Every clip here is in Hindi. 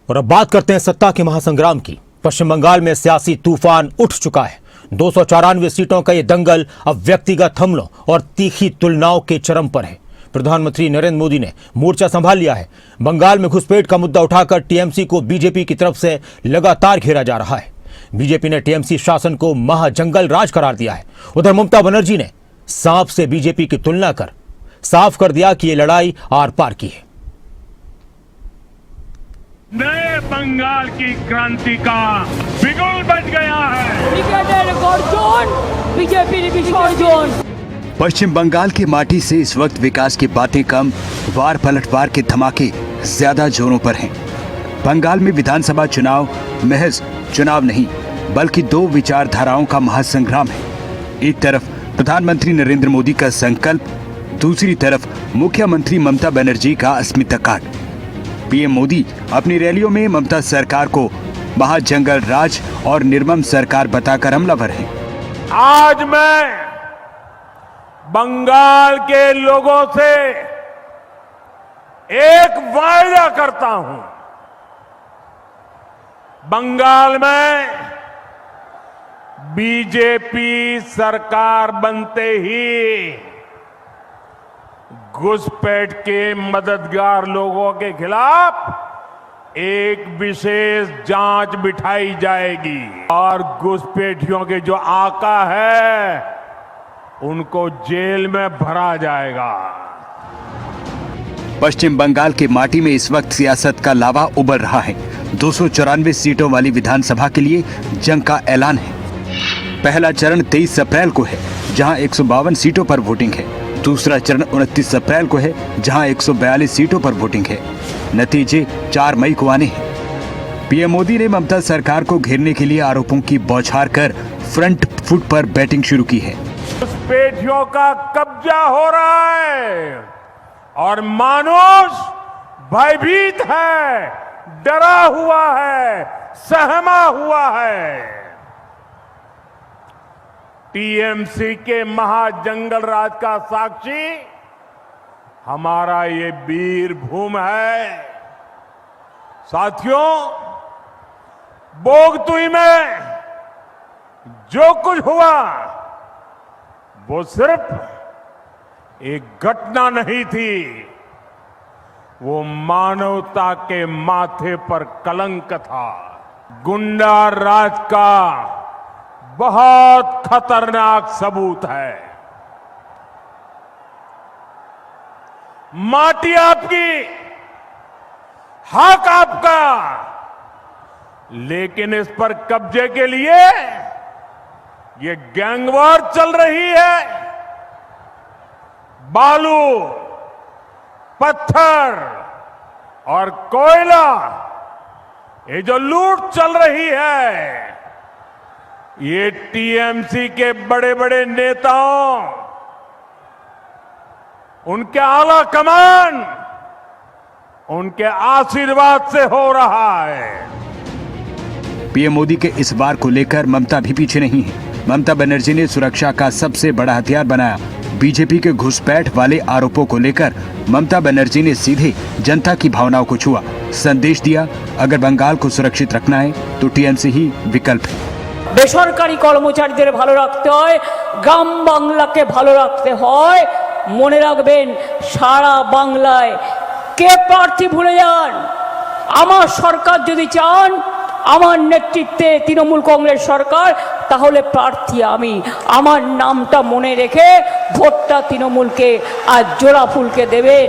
और अब बात करते हैं सत्ता के महासंग्राम की। पश्चिम बंगाल में सियासी तूफान उठ चुका है। 294 सीटों का ये दंगल अब व्यक्तिगत हमलों और तीखी तुलनाओं के चरम पर है। प्रधानमंत्री नरेंद्र मोदी ने मोर्चा संभाल लिया है। बंगाल में घुसपैठ का मुद्दा उठाकर टीएमसी को बीजेपी की तरफ से लगातार घेरा जा रहा है। बीजेपी ने टीएमसी शासन को महाजंगल राज करार दिया है। उधर ममता बनर्जी ने सांप से बीजेपी की तुलना कर साफ कर दिया कि ये लड़ाई आर पार की है। नए बंगाल की क्रांति का बिगुल बज गया है। बीजेपी पश्चिम बंगाल की माटी से इस वक्त विकास की बातें कम, वार पलटवार के धमाके ज्यादा जोरों पर हैं। बंगाल में विधानसभा चुनाव महज चुनाव नहीं बल्कि दो विचारधाराओं का महासंग्राम है। एक तरफ प्रधानमंत्री नरेंद्र मोदी का संकल्प, दूसरी तरफ मुख्यमंत्री ममता बनर्जी का अस्मिता काट। पीएम मोदी अपनी रैलियों में ममता सरकार को महाजंगल राज और निर्मम सरकार बताकर हमलावर हैं। आज मैं बंगाल के लोगों से एक वायदा करता हूं। बंगाल में बीजेपी सरकार बनते ही घुसपैठ के मददगार लोगों के खिलाफ एक विशेष जांच बिठाई जाएगी और घुसपैठियों के जो आका है उनको जेल में भरा जाएगा। पश्चिम बंगाल के माटी में इस वक्त सियासत का लावा उबल रहा है। 294 सीटों वाली विधानसभा के लिए जंग का ऐलान है। पहला चरण 23 अप्रैल को है, जहां 152 सीटों पर वोटिंग है। दूसरा चरण 29 अप्रैल को है, जहां 142 सीटों पर वोटिंग है। नतीजे 4 मई को आने हैं। पीएम मोदी ने ममता सरकार को घेरने के लिए आरोपों की बौछार कर फ्रंट फुट पर बैटिंग शुरू की है। घुसपैठियों का कब्जा हो रहा है और मानुष भयभीत है, डरा हुआ है, सहमा हुआ है। टीएमसी के महाजंगल राज का साक्षी हमारा ये वीर भूमि है। साथियों, बोगतुई में जो कुछ हुआ वो सिर्फ एक घटना नहीं थी, वो मानवता के माथे पर कलंक था। गुंडा राज का बहुत खतरनाक सबूत है। माटी आपकी, हक आपका, लेकिन इस पर कब्जे के लिए ये गैंगवार चल रही है। बालू, पत्थर और कोयला, ये जो लूट चल रही है, ये टीएमसी के बड़े बड़े नेताओं, उनके आला कमान, उनके आशीर्वाद से हो रहा है। पीएम मोदी के इस वार को लेकर ममता भी पीछे नहीं है। ममता बनर्जी ने सुरक्षा का सबसे बड़ा हथियार बनाया। बीजेपी के घुसपैठ वाले आरोपों को लेकर ममता बनर्जी ने सीधे जनता की भावनाओं को छुआ, संदेश दिया, अगर बंगाल को सुरक्षित रखना है तो टीएमसी ही विकल्प है। বেসরকারি কর্মচারীদের ভালো রাখতে হয়, গ্রাম বাংলাকে ভালো রাখতে হয়। মনে রাখবেন, সারা বাংলায় কে প্রার্থী ভুলে যান, আমার সরকার যদি চান, আমার নেতৃত্বে তৃণমূল কংগ্রেস সরকার, তাহলে প্রার্থী আমি। আমার নামটা মনে রেখে ভোটটা তৃণমূলকে আর জোড়া ফুলকে দেবেন।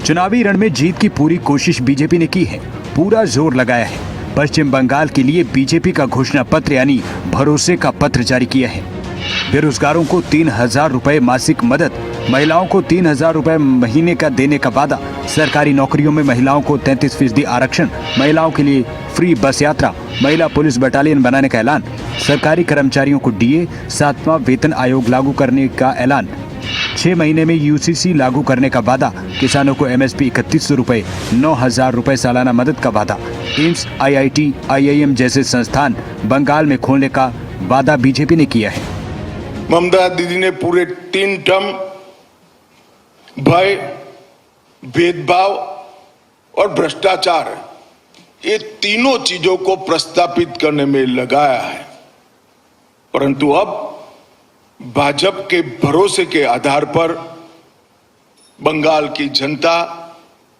चुनावी रण में जीत की पूरी कोशिश बीजेपी ने की है, पूरा जोर लगाया है। पश्चिम बंगाल के लिए बीजेपी का घोषणा पत्र यानी भरोसे का पत्र जारी किया है। बेरोजगारों को 3000 रुपए मासिक मदद, महिलाओं को 3000 रुपए महीने का देने का वादा, सरकारी नौकरियों में महिलाओं को 33% आरक्षण, महिलाओं के लिए फ्री बस यात्रा, महिला पुलिस बटालियन बनाने का ऐलान, सरकारी कर्मचारियों को डीए, 7वां वेतन आयोग लागू करने का ऐलान, 6 महीने में यूसीसी लागू करने का वादा, किसानों को एमएसपी 3100 रुपए, 9000 रुपए सालाना मदद का वादा, एम्स, आईआईटी, आईआईएम जैसे संस्थान बंगाल में खोलने का वादा बीजेपी ने किया है। ममता दीदी ने पूरे 3 टर्म भय, भेदभाव और भ्रष्टाचार ये तीनों चीजों को प्रस्तापित करने में लगाया है, परंतु अब भाजपा के भरोसे के आधार पर बंगाल की जनता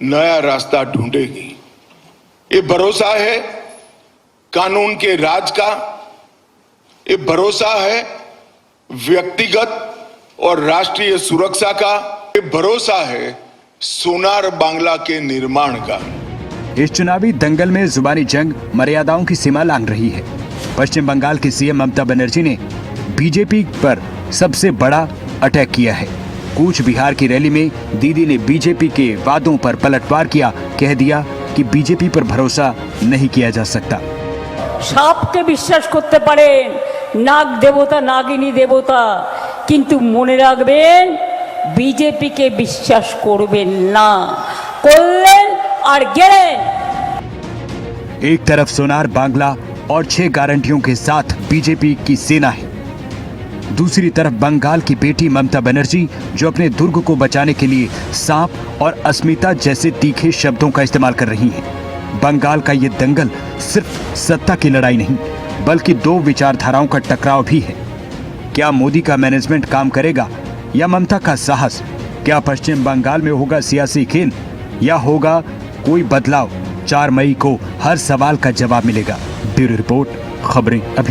नया रास्ता ढूंढेगी। ये भरोसा है कानून के राज का, ये भरोसा है व्यक्तिगत और राष्ट्रीय सुरक्षा का, ये भरोसा है सोनार बांग्ला के निर्माण का। इस चुनावी दंगल में जुबानी जंग मर्यादाओं की सीमा लांघ रही है। पश्चिम बंगाल की सीएम ममता बनर्जी ने बीजेपी पर सबसे बड़ा अटैक किया है। कूच बिहार की रैली में दीदी ने बीजेपी के वादों पर पलटवार किया, कह दिया कि बीजेपी पर भरोसा नहीं किया जा सकता। সাপকে বিশ্বাস করতে পারেন, নাগ দেবতা নাগিনী দেবতা, কিন্তু মনে রাখবেন বিজেপিকে বিশ্বাস করবেন না, করলেন আর গেলেন। एक तरफ सोनार बांग्ला और 6 गारंटियों के साथ बीजेपी की सेना है, दूसरी तरफ बंगाल की बेटी ममता बनर्जी जो अपने दुर्ग को बचाने के लिए सांप और अस्मिता जैसे तीखे शब्दों का इस्तेमाल कर रही हैं। बंगाल का ये दंगल सिर्फ सत्ता की लड़ाई नहीं, बल्कि 2 विचारधाराओं का टकराव भी है। क्या मोदी का मैनेजमेंट काम करेगा या ममता का साहस? क्या पश्चिम बंगाल में होगा सियासी खेल या होगा कोई बदलाव? 4 मई को हर सवाल का जवाब मिलेगा। ब्यूरो रिपोर्ट, खबरें अभी।